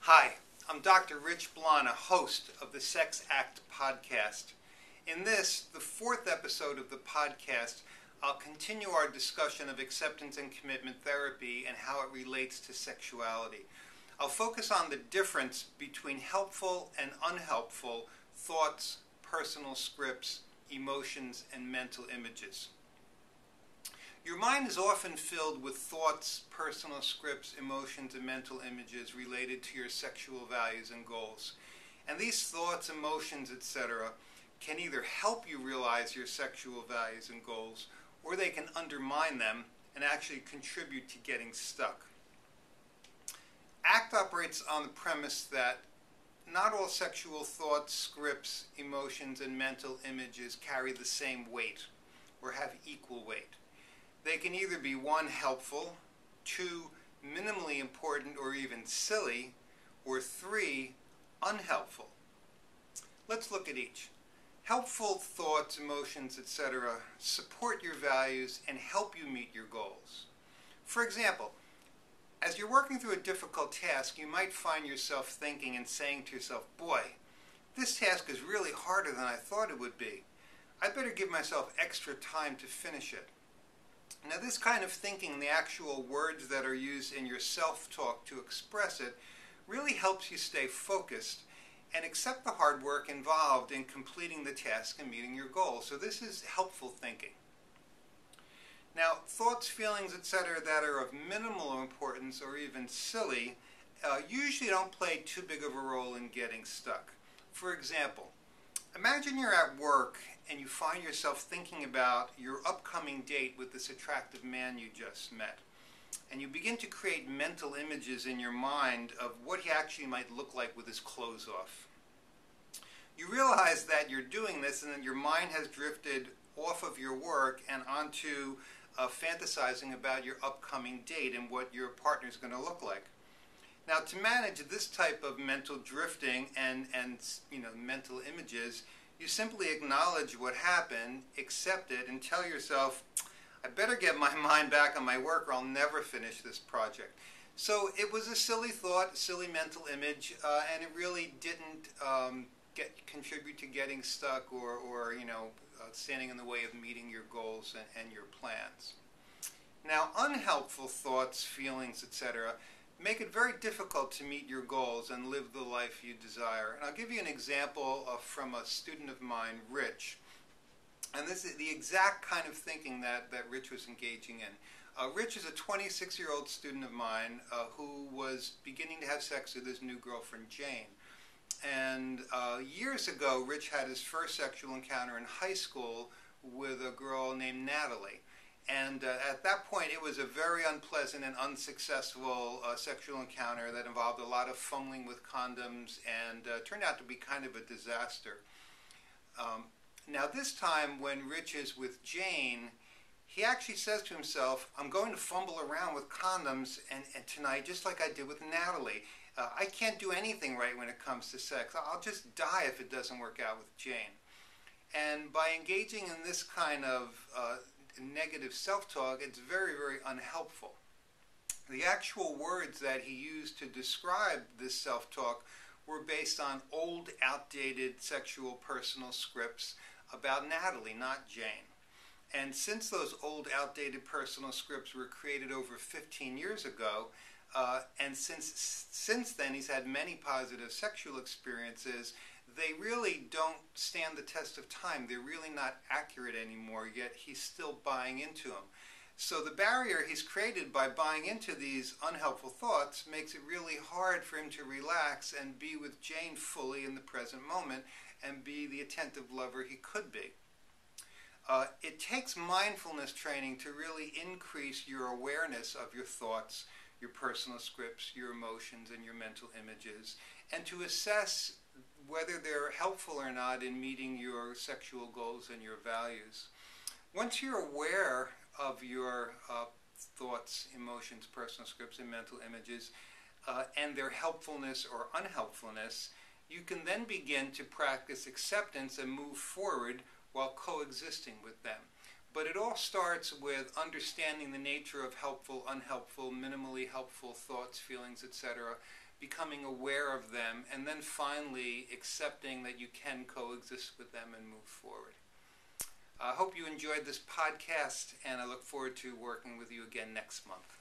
Hi, I'm Dr. Rich Blana, host of the Sex Act podcast. In this, the fourth episode of the podcast, I'll continue our discussion of acceptance and commitment therapy and how it relates to sexuality. I'll focus on the difference between helpful and unhelpful thoughts, personal scripts, emotions, and mental images. Your mind is often filled with thoughts, personal scripts, emotions, and mental images related to your sexual values and goals. And these thoughts, emotions, etc. can either help you realize your sexual values and goals, or they can undermine them and actually contribute to getting stuck. ACT operates on the premise that not all sexual thoughts, scripts, emotions, and mental images carry the same weight or have equal weight. They can either be 1, helpful, 2, minimally important or even silly, or 3, unhelpful. Let's look at each. Helpful thoughts, emotions, etc. support your values and help you meet your goals. For example, as you're working through a difficult task, you might find yourself thinking and saying to yourself, boy, this task is really harder than I thought it would be. I better give myself extra time to finish it. Now, this kind of thinking, the actual words that are used in your self-talk to express it, really helps you stay focused and accept the hard work involved in completing the task and meeting your goals. So this is helpful thinking. Now, thoughts, feelings, etc. that are of minimal importance or even silly usually don't play too big of a role in getting stuck. For example, imagine you're at work and you find yourself thinking about your upcoming date with this attractive man you just met. And you begin to create mental images in your mind of what he actually might look like with his clothes off. You realize that you're doing this and that your mind has drifted off of your work and onto fantasizing about your upcoming date and what your partner is going to look like. Now, to manage this type of mental drifting and mental images, you simply acknowledge what happened, accept it, and tell yourself, I better get my mind back on my work or I'll never finish this project. So it was a silly thought, silly mental image, and it really didn't contribute to getting stuck or standing in the way of meeting your goals and your plans. Now, unhelpful thoughts, feelings, etc. make it very difficult to meet your goals and live the life you desire. And I'll give you an example from a student of mine, Rich. And this is the exact kind of thinking that Rich was engaging in. Rich is a 26-year-old student of mine who was beginning to have sex with his new girlfriend, Jane. And years ago, Rich had his first sexual encounter in high school with a girl named Natalie. And at that point, it was a very unpleasant and unsuccessful sexual encounter that involved a lot of fumbling with condoms and turned out to be kind of a disaster. Now, this time when Rich is with Jane, he actually says to himself, I'm going to fumble around with condoms and tonight just like I did with Natalie. I can't do anything right when it comes to sex. I'll just die if it doesn't work out with Jane. And by engaging in this kind of negative self-talk, it's very, very unhelpful. The actual words that he used to describe this self-talk were based on old, outdated sexual personal scripts about Natalie, not Jane. And since those old, outdated personal scripts were created over 15 years ago, and since then he's had many positive sexual experiences, they really don't stand the test of time. They're really not accurate anymore, yet he's still buying into them. So the barrier he's created by buying into these unhelpful thoughts makes it really hard for him to relax and be with Jane fully in the present moment and be the attentive lover he could be. It takes mindfulness training to really increase your awareness of your thoughts, your personal scripts, your emotions, and your mental images, and to assess whether they're helpful or not in meeting your sexual goals and your values. Once you're aware of your thoughts, emotions, personal scripts, and mental images, and their helpfulness or unhelpfulness, you can then begin to practice acceptance and move forward while coexisting with them. But it all starts with understanding the nature of helpful, unhelpful, minimally helpful thoughts, feelings, etc., becoming aware of them, and then finally accepting that you can coexist with them and move forward. I hope you enjoyed this podcast, and I look forward to working with you again next month.